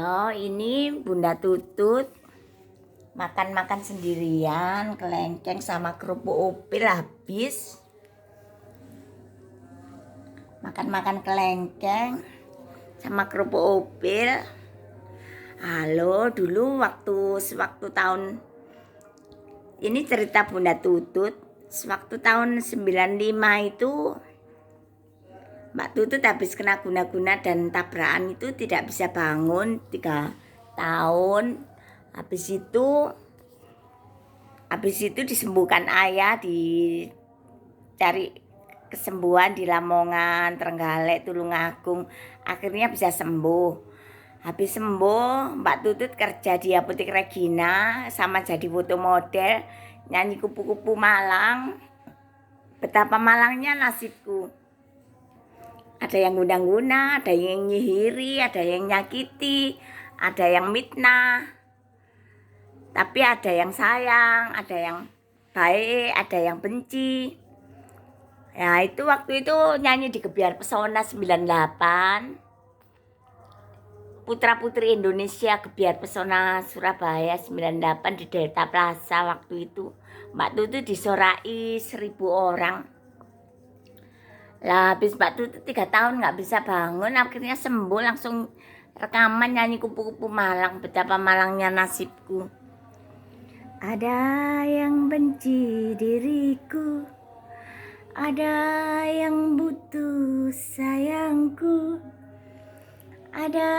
Halo, ini Bunda Tutut makan-makan sendirian, kelengkeng sama kerupuk upil habis. Makan-makan kelengkeng sama kerupuk upil. Halo, dulu waktu tahun ini cerita Bunda Tutut. Sewaktu tahun 95 itu Mbak Tutut habis kena guna-guna dan tabrakan itu tidak bisa bangun 3 tahun. Habis itu disembuhkan ayah, dicari kesembuhan di Lamongan, Trenggalek, Tulungagung. Akhirnya bisa sembuh. Habis sembuh, Mbak Tutut kerja di Apotek Regina sama jadi foto model, nyanyi kupu-kupu Malang. Betapa malangnya nasibku. Ada yang guna-guna, ada yang nyihiri, ada yang nyakiti, ada yang mitnah. Tapi ada yang sayang, ada yang baik, ada yang benci. Ya itu waktu itu nyanyi di Gebiar Pesona 98. Putra Putri Indonesia Gebiar Pesona Surabaya 98 di Delta Plaza waktu itu. Mbak Tutut disorai 1000 orang. Lah habis Mbak Tutut 3 tahun nggak bisa bangun, akhirnya sembuh, langsung rekaman nyanyi kupu-kupu Malang. Betapa malangnya nasibku. Ada yang benci diriku, ada yang butuh sayangku, ada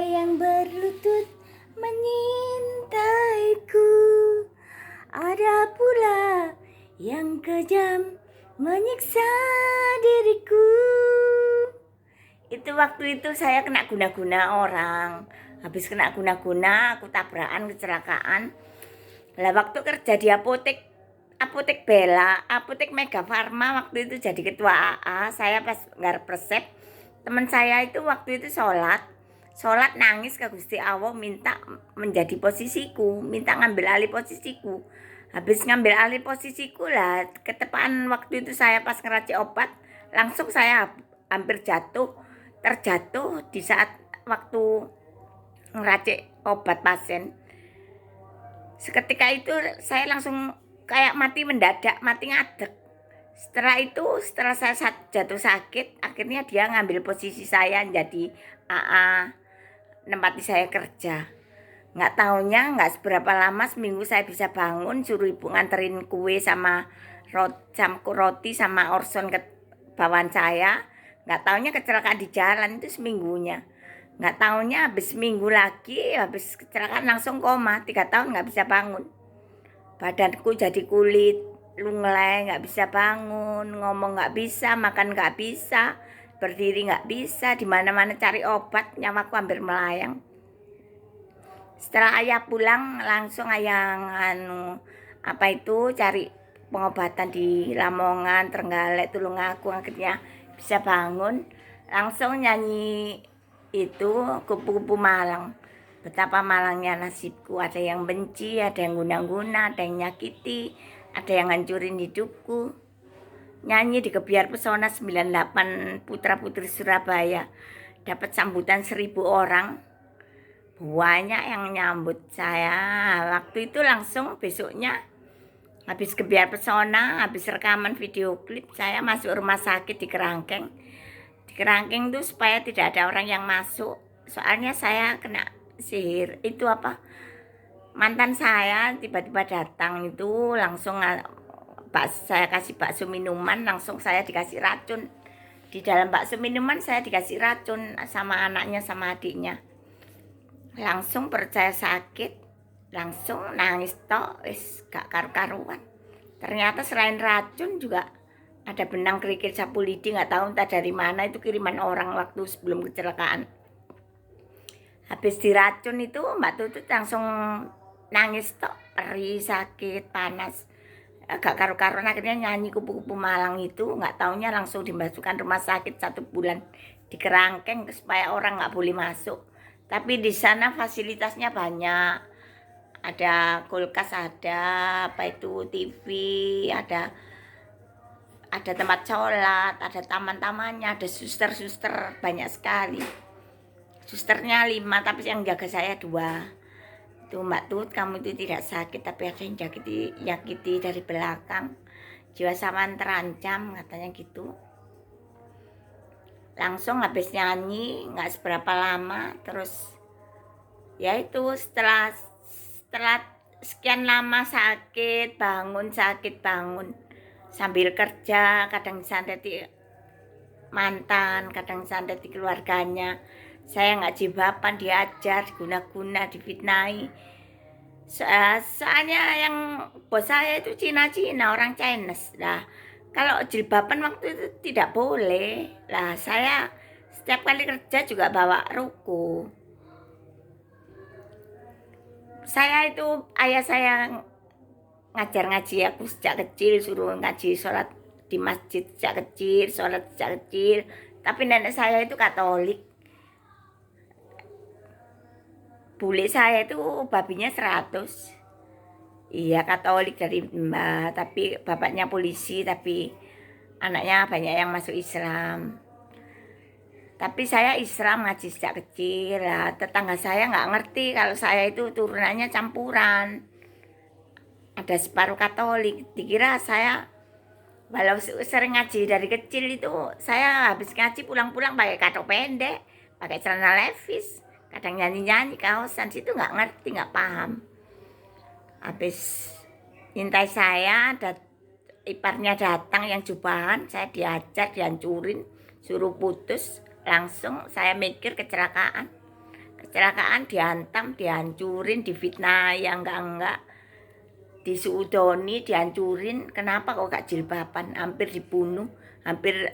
yang berlutut menyintaiku, ada pula yang kejam menyiksa diriku. Itu waktu itu saya kena guna-guna orang. Habis kena guna-guna, aku tabrakan, kecelakaan. Lah waktu kerja di Apotek Bella, Apotek Mega Farma waktu itu jadi ketua AA, saya pas nggarap resep. Teman saya itu waktu itu sholat nangis ke Gusti Allah, minta menjadi posisiku, minta ngambil alih posisiku. Habis ngambil alih posisiku lah, ketepaan waktu itu saya pas ngeracik obat, langsung saya hampir terjatuh di saat waktu ngeracik obat pasien. Seketika itu saya langsung kayak mati mendadak, mati ngadeg. Setelah saya jatuh sakit, akhirnya dia ngambil posisi saya jadi AA, nempati saya kerja. Nggak taunya nggak seberapa lama, seminggu saya bisa bangun, suruh ibu nganterin kue sama roti sama Orson ke bawahan saya. Nggak taunya kecelakaan di jalan, itu seminggunya. Nggak taunya habis seminggu lagi, habis kecelakaan langsung koma, 3 tahun nggak bisa bangun. Badanku jadi kulit, lunglai, nggak bisa bangun, ngomong nggak bisa, makan nggak bisa, berdiri nggak bisa, di mana-mana cari obat, nyawaku hampir melayang. Setelah ayah pulang, langsung ayah cari pengobatan di Lamongan, Trenggalek, Tulungagung, akhirnya bisa bangun, langsung nyanyi itu kupu-kupu Malang. Betapa malangnya nasibku, ada yang benci, ada yang guna-guna, ada yang nyakiti, ada yang hancurin hidupku. Nyanyi di Gebiar Pesona 98 Putra Putri Surabaya, dapat sambutan 1000 orang. Banyak yang nyambut saya. Waktu itu langsung besoknya habis Gebiar Pesona, habis rekaman video klip, saya masuk rumah sakit di Kerangkeng. Di Kerangkeng tuh supaya tidak ada orang yang masuk. Soalnya saya kena sihir. Itu mantan saya tiba-tiba datang itu langsung saya kasih bakso minuman, langsung saya dikasih racun. Di dalam bakso minuman saya dikasih racun sama anaknya sama adiknya. Langsung percaya sakit, langsung nangis tok, wis gak karu-karuan. Ternyata selain racun juga ada benang kerikil sapu lidi, nggak tahu entah dari mana, itu kiriman orang waktu sebelum kecelakaan. Habis diracun itu Mbak Tutut langsung nangis tok, perih, sakit, panas, gak karu-karuan. Akhirnya nyanyi kupu-kupu Malang itu, nggak taunya langsung dimasukkan rumah sakit 1 bulan di Kerangkeng supaya orang nggak boleh masuk. Tapi di sana fasilitasnya banyak, ada kulkas, ada TV, ada tempat sholat, ada taman-tamannya, ada suster-suster, banyak sekali. susternya 5 tapi yang jaga saya 2. Tuh Mbak Tut, kamu itu tidak sakit tapi ada yang nyakiti dari belakang, jiwa sampean terancam katanya gitu. Langsung habis nyanyi nggak seberapa lama terus ya itu setelah sekian lama sakit bangun sambil kerja, kadang santet mantan, kadang santet keluarganya. Saya nggak jilbaban, diajar, diguna-guna, difitnai. Soalnya yang bos saya itu Cina-Cina, orang Chinese. Lah, kalau jilbaban waktu itu tidak boleh. Lah, saya setiap kali kerja juga bawa ruko. Saya itu, ayah saya ngajar ngaji aku sejak kecil, suruh ngaji sholat di masjid sejak kecil, sholat sejak kecil. Tapi nenek saya itu Katolik. Bule saya itu babinya 100. Iya, Katolik dari mbak, tapi bapaknya polisi, tapi anaknya banyak yang masuk Islam. Tapi saya Islam ngaji sejak kecil lah. Tetangga saya nggak ngerti kalau saya itu turunannya campuran. Ada separuh Katolik. Dikira saya, walau sering ngaji dari kecil itu, saya habis ngaji pulang-pulang pakai katok pendek, pakai celana levis, kadang nyanyi-nyanyi kaosan. Situ nggak ngerti, nggak paham. Habis intai saya, ada iparnya datang yang jubahan, saya diajar, dihancurin, suruh putus. Langsung saya mikir kecelakaan, dihantam, dihancurin, difitnah yang enggak, disuudoni, dihancurin. Kenapa kok gak jilbaban? Hampir dibunuh, hampir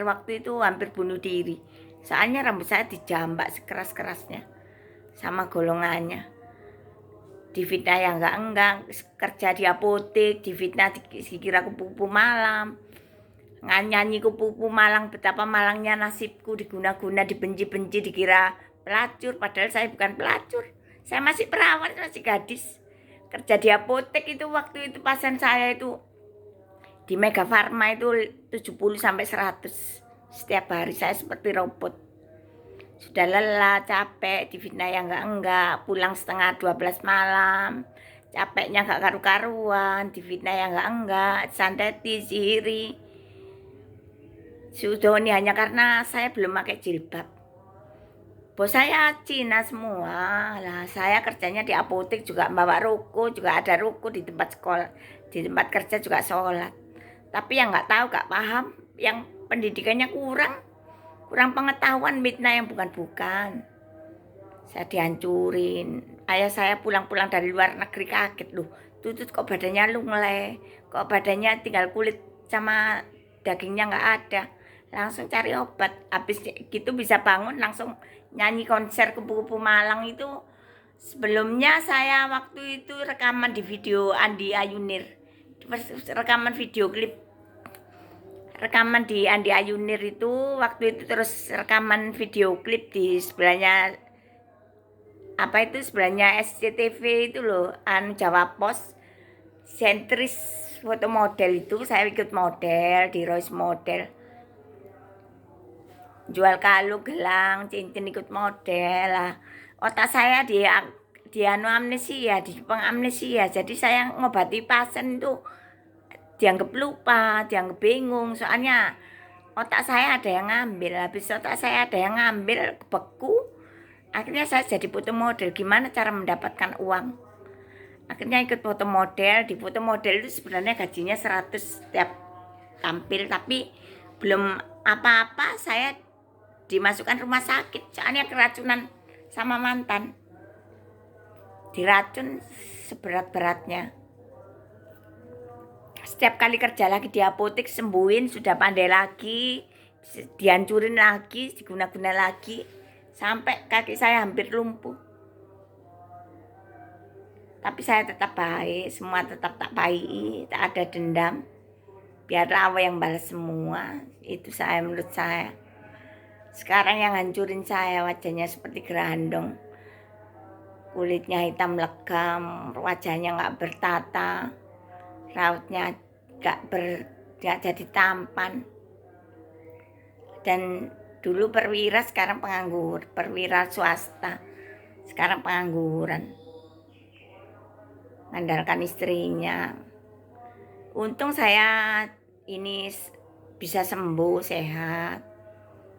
waktu itu hampir bunuh diri. Soalnya rambut saya dijambak sekeras-kerasnya sama golongannya. Difitnah yang enggak, kerja di apotek, difitnah dikira kupu-kupu malam. Nyanyi kupu-kupu Malang, betapa malangnya nasibku, diguna-guna, dibenci-benci, dikira pelacur, padahal saya bukan pelacur. Saya masih perawan, masih gadis. Kerja di apotek itu waktu itu pasien saya itu di Mega Farma itu 70 sampai 100 setiap hari. Saya seperti robot. Sudah lelah, capek, difitnah yang enggak, pulang setengah 12 malam. Capeknya enggak karu-karuan, difitnah yang enggak, santeti, sihiri. Sudoni hanya karena saya belum pakai jilbab. Bos saya Cina semua. Lah saya kerjanya di apotek juga bawa ruko, juga ada ruko di tempat sekolah, di tempat kerja juga sholat. Tapi yang nggak tahu, nggak paham, yang pendidikannya kurang pengetahuan, mitnah yang bukan-bukan. Saya dihancurin. Ayah saya pulang-pulang dari luar negeri kaget loh. Tutut kok badannya lunglai, kok badannya tinggal kulit sama dagingnya nggak ada. Langsung cari obat. Habis gitu bisa bangun langsung nyanyi konser kupu-kupu Malang itu. Sebelumnya saya waktu itu rekaman di video Andi Ayunir, rekaman video klip, rekaman di Andi Ayunir itu waktu itu, terus rekaman video klip di sebelahnya apa itu, sebelahnya SCTV itu loh, Jawa Pos, sentris foto model itu. Saya ikut model di Rose Model, jual kalung, gelang, cincin, ikut model lah. Otak saya di amnesia, di pengamnesia. Jadi saya ngobati pasien itu dianggap lupa, dianggap bingung. Soalnya otak saya ada yang ngambil. Habis otak saya ada yang ngambil, beku. Akhirnya saya jadi foto model. Gimana cara mendapatkan uang? Akhirnya ikut foto model. Di foto model itu sebenarnya gajinya 100 setiap tampil, tapi belum apa-apa saya dimasukkan rumah sakit. Soalnya keracunan sama mantan. Diracun seberat-beratnya. Setiap kali kerja lagi di apotek, sembuhin, sudah pandai lagi, dihancurin lagi, diguna-guna lagi, sampai kaki saya hampir lumpuh. Tapi saya tetap baik, semua tetap tak baik, tak ada dendam. Biarlah Allah yang balas semua. Itu saya, menurut saya. Sekarang yang hancurin saya, wajahnya seperti gerandong, kulitnya hitam legam, wajahnya nggak bertata, rautnya nggak jadi tampan, dan Dulu perwira, sekarang penganggur. Perwira swasta, sekarang pengangguran. Mengandalkan istrinya. Untung saya ini bisa sembuh, sehat,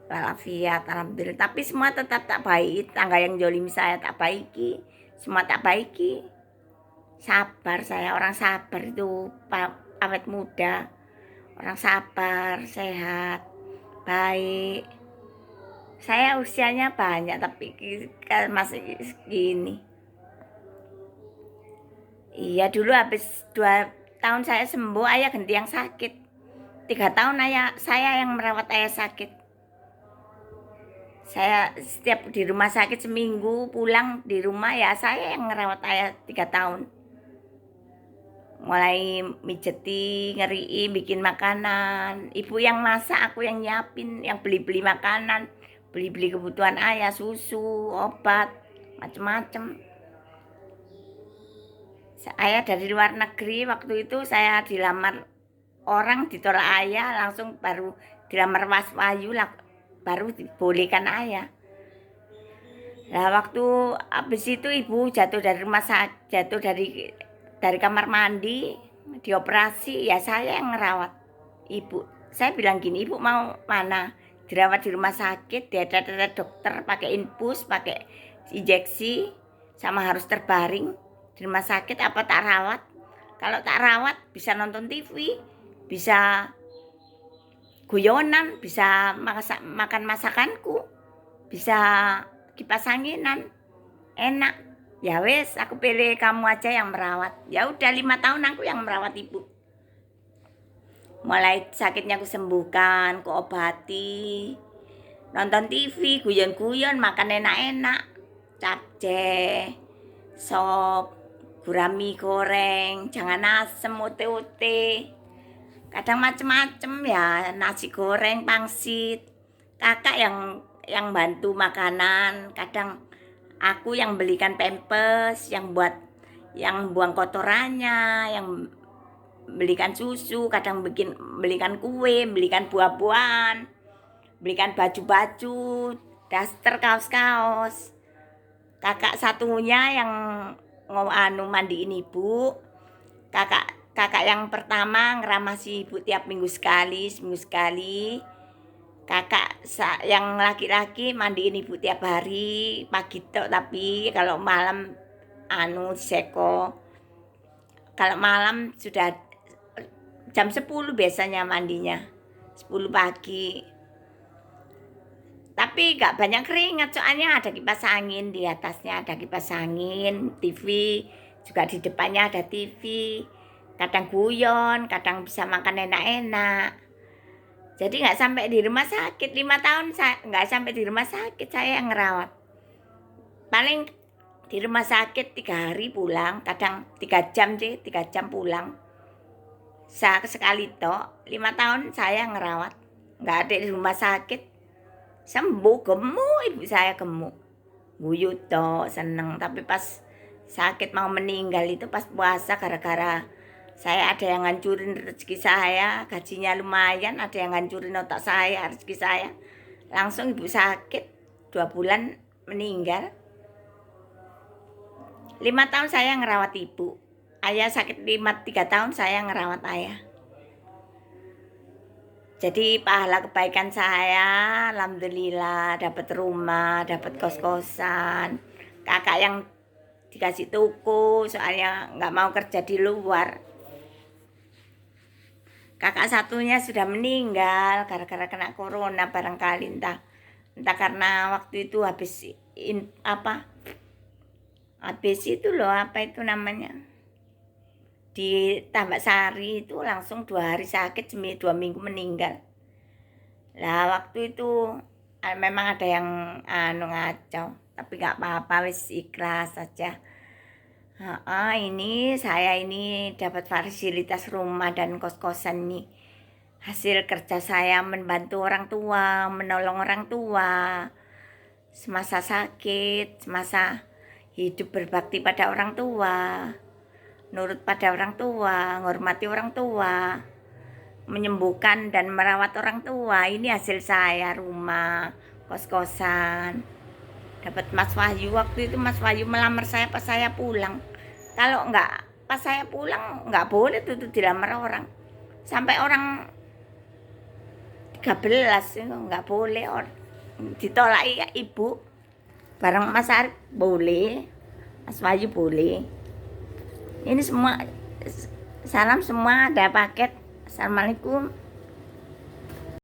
walafiat, alhamdulillah. Tapi semua tetap tak baik. Tangga yang jolim saya tak baiki, semua tak baiki. Sabar saya, orang sabar itu awet muda. Orang sabar, sehat, baik. Saya usianya banyak tapi masih gini. Iya, dulu habis 2 tahun saya sembuh, ayah ganti yang sakit. 3 tahun saya yang merawat ayah sakit. Saya setiap di rumah sakit seminggu, pulang di rumah ya saya yang merawat ayah 3 tahun. Mulai mijeti, ngeriin, bikin makanan. Ibu yang masak, aku yang nyiapin, yang beli-beli makanan, beli-beli kebutuhan ayah, susu, obat, macem-macem. Ayah dari luar negeri, waktu itu saya dilamar orang, ditolak ayah, langsung baru dilamar Mas Wahyu, baru dibolehkan ayah. Nah, waktu habis itu ibu jatuh dari rumah sakit, jatuh dari kamar mandi, dioperasi, ya saya yang ngerawat ibu. Saya bilang gini, ibu mau mana? Dirawat di rumah sakit, ada dokter, pakai infus, pakai injeksi, sama harus terbaring di rumah sakit, apa tak rawat? Kalau tak rawat bisa nonton TV, bisa guyonan, bisa makan masakanku, bisa kipas anginan, enak. Ya wes, aku pilih kamu aja yang merawat. Ya udah 5 tahun aku yang merawat ibu. Mulai sakitnya aku sembuhkan, aku obati, nonton TV, guyon-guyon, makan enak-enak, capcay, sop, gurami goreng, jangan asem, ote-ote. Kadang macem-macem ya, nasi goreng, pangsit. Kakak yang bantu makanan, kadang aku yang belikan pampers, yang buang kotorannya, yang belikan susu, kadang belikan kue, belikan buah-buahan, belikan baju-baju, daster, kaos-kaos. Kakak satunya yang mandiin ibu. Kakak yang pertama ngeramasi ibu tiap seminggu sekali. Kakak yang laki-laki mandiin ibu tiap hari, pagi tok, tapi kalau malam seko. Kalau malam sudah jam 10 biasanya mandinya. 10 pagi. Tapi gak banyak keringat, soalnya ada kipas angin di atasnya, ada kipas angin, TV, juga di depannya ada TV. Kadang guyon, kadang bisa makan enak-enak. Jadi nggak sampai di rumah sakit, 5 tahun nggak sampai di rumah sakit, saya yang ngerawat. Paling di rumah sakit 3 hari pulang, kadang 3 jam sih, 3 jam pulang. Sekali toh, 5 tahun saya ngerawat. Nggak ada di rumah sakit, sembuh, gemuk, ibu saya gemuk. Guyu toh, seneng. Tapi pas sakit mau meninggal itu pas puasa, gara-gara saya ada yang ngancurin rezeki saya, gajinya lumayan, ada yang ngancurin otak saya, rezeki saya. Langsung ibu sakit, 2 bulan meninggal. 5 tahun saya ngerawat ibu. Ayah sakit 3 tahun saya ngerawat ayah. Jadi pahala kebaikan saya, alhamdulillah, dapat rumah, dapat kos-kosan. Kakak yang dikasih toko, soalnya nggak mau kerja di luar. Kakak satunya sudah meninggal gara-gara kena corona barangkali, entah karena waktu itu habis itu loh, apa itu namanya, di Tambak Sari itu langsung 2 hari sakit, 2 minggu meninggal. Lah waktu itu memang ada yang ngacau, tapi nggak apa-apa, wis ikhlas saja. Saya ini dapat fasilitas rumah dan kos-kosan nih. Hasil kerja saya membantu orang tua, menolong orang tua. Semasa sakit, semasa hidup berbakti pada orang tua. Nurut pada orang tua, menghormati orang tua. menyembuhkan dan merawat orang tua. Ini hasil saya, rumah, kos-kosan. Dapat Mas Wahyu, waktu itu Mas Wahyu melamar saya pas saya pulang. Kalau enggak pas saya pulang enggak boleh tuh dilamar orang. Sampai orang 13 itu enggak boleh ditolak ya ibu. Bareng Mas Arif boleh, Mas Wahyu boleh. Ini semua salam semua, ada paket. Assalamualaikum.